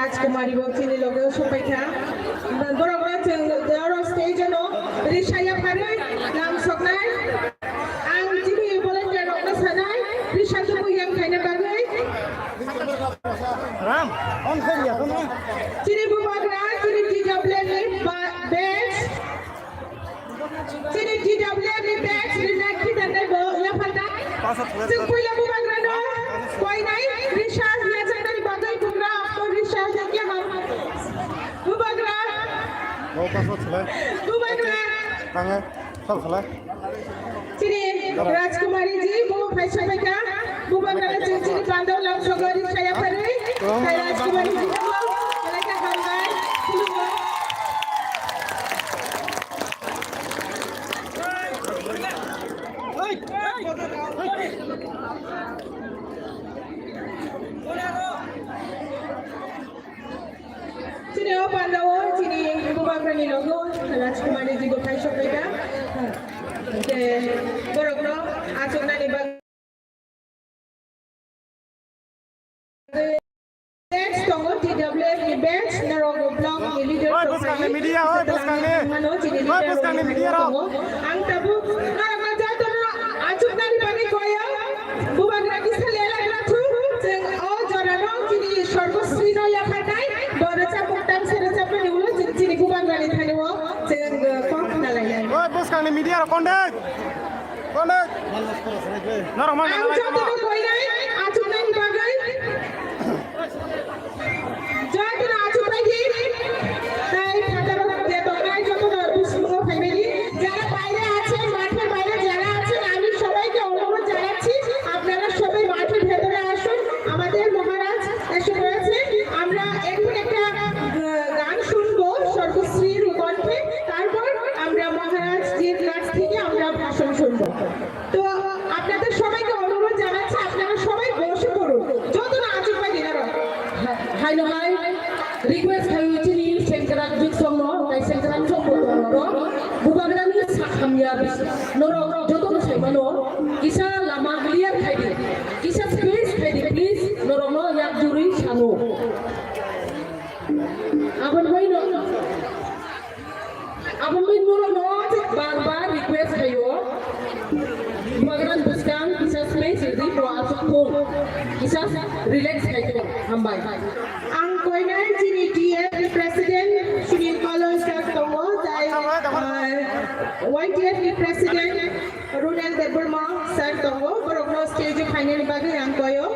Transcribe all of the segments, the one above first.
राजकुमारी बक्सिनि लोगो सफैखा बर'फ्रा जों stage no रिसाया फारै लामसोगनाय आं दिनै भलन्टियार रखना सानाय रिसाखौ बुयां खायनो बागै राम अन खोलिया खोमा दिनै बुबाग्रा दिनै DWनि बेच दिनै DWनि बेच रिनाखि दानै बो लाफादा जों पहिला बुबाग्रा नो कोइनाय रिसा हिया जानाय बागै बुग्रा आपको रिसा जाके हम बुबाग्रा बुबाग्रा आङो सल खालाय दिनै राजकुमारी जी वो फैसा बेटा बुबाग्रा जों दिनै बान्दो लामसोगनाय रिसाया फारै राजकुमारी जी को लायका हामबाय खुलुमो Sini apa anda sini Bubagra ni logo Raajkumari ji ko faiso pega ke borokno achona ni bag next tongo TWF ni bench na rogo blog ni leader oi buskang ni media oi buskang ni media ro ang tabu na majato na achona ni bagi koyo Bubagra ki sale la thu jeng o jorano kini sarvasri no ya khatai baracha poktan serasa pani ulo jini Bubagra ni thani wo jeng kok na laya oi buskang ni media ro kondak naro man ang jato no koi nai achona ni bagai jato na achona ji tai fataro de bagai jato na busmo family jara বাইরে আছেন মাঠের বাইরে যারা আছেন আমি সবাইকে অনুরোধ জানাচ্ছি আপনারা সবাই মাঠের ভেতরে আসুন আমাদের মহারাজ এসে রয়েছে আমরা এখন একটা গান শুনবো সর্বশ্রীর কণ্ঠে তারপর আমরা মহারাজ জির কাছ থেকে আমরা ভাষণ শুনবো তো আপনাদের সবাইকে অনুরোধ জানাচ্ছি আপনারা সবাই বসে পড়ুন যত না আচুর পাই দিনারা হাই নহাই রিকোয়েস্ট খাইছি নি Sengkrakrok somo kai Sengkrakrok ro Bubagra ni sakhamya noro joto saimano kisa lama clear khaidi kisa space khaidi please noro no yak juri sano abon hoi no noro no bar request khayo Bubagra buskang kisa space di pro asuk kisa relax khaidi hambai ang koinai jini DF president Sunil Kolon sir tongo dai YTF president Runel Deburma sir tongo borokno stage final bagai ang koyo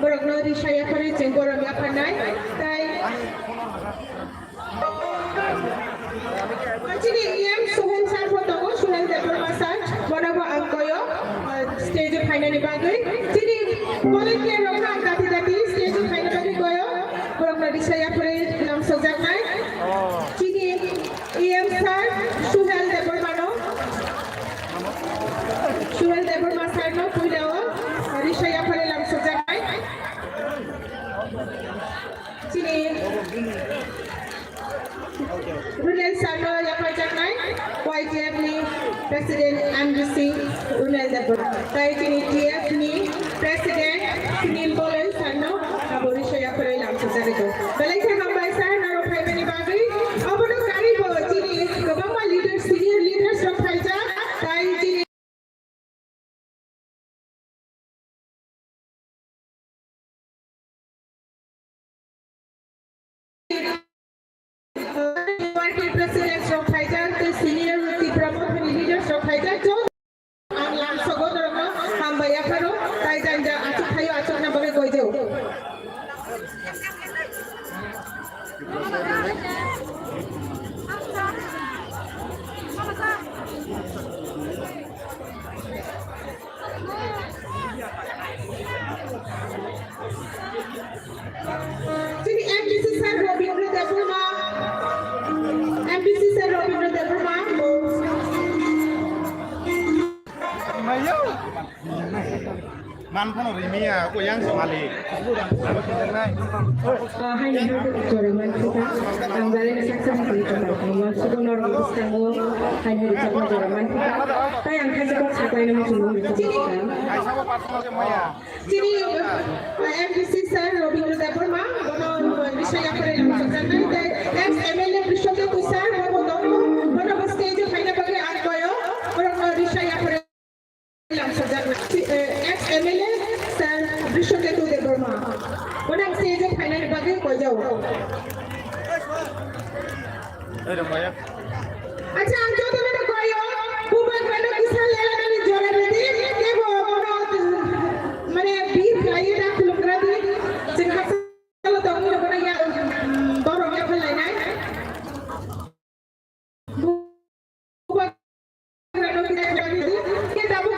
borokno risaya khare jenggoram ya phanai tai jini EM Sohel sir tongo Sunil Deburma sir boroko ang koyo stage final bagai jini volunteer rokna dati stage final bagai koyo borokno risaya khare Lamsokgwi Chini EM sir Suhel Deburmano Suhel Deburma sir no puilawa Rishaya phare Lamsokgwi Chini Runel sir no yapajak YTF ni President MWC Runel Deburma tai chini TF ni President Sunil Kolon sir no abo Rishaya phare Lamsokgwi ko belai se hambai sir naro phai bagai abono kari bo chini gobama leaders senior leaders ro phaija tai chini party president ro phaija the senior promote leaders ro phaija jo ang Lamsokgwi ro hambai akharo tai janja achuk thayo achuk na bagai koi deu Jadi MBC sir Robindra Deburma Mayo man phano rimia ko yang somali abo kinai hai ni jorangan kita ang galing saksa kita mo sugunor istango hai ni jorangan kita tay ang kasi ko sa tayo ng sumunod kita ai sama patmo ke maya sini MBC sir Robindra Deburma bono saya pare Lamsokgwi dai ex MLA Bishopdev sir bono stage faina bagi an koyo orang risaya pare Lamsokgwi ex MLA sir Bishopdev Burma orang stage faina bagi koyo अच्छा हम जो तुम्हें कोयो बुबाग्रा no किसान लेला नहीं जोड़ा दी के वो मने बीफ लाई ना खुलुंगरा दी जिनका चलो तो हम लोग ना या दोनों क्या फल लेना है बुबाग्रा नो किसान जोड़ा दी के दाबो